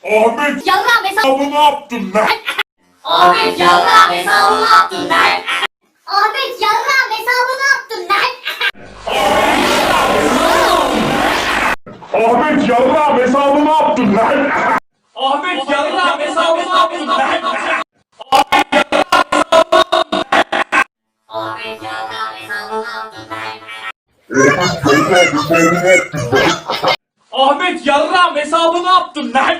Ahmet Yarrağım hesabı. hesabı ne yaptın lan? Ahmet yarrağım hesabı ne yaptın lan? Ahmet yarrağım hesabı ne yaptın lan? Ahmet yarrağım hesabı ne yaptın lan? Ahmet yarrağım hesabı ne yaptın lan? Ahmet yarrağım hesabı ne yaptın lan? Ahmet yarrağım hesabı ne yaptın lan?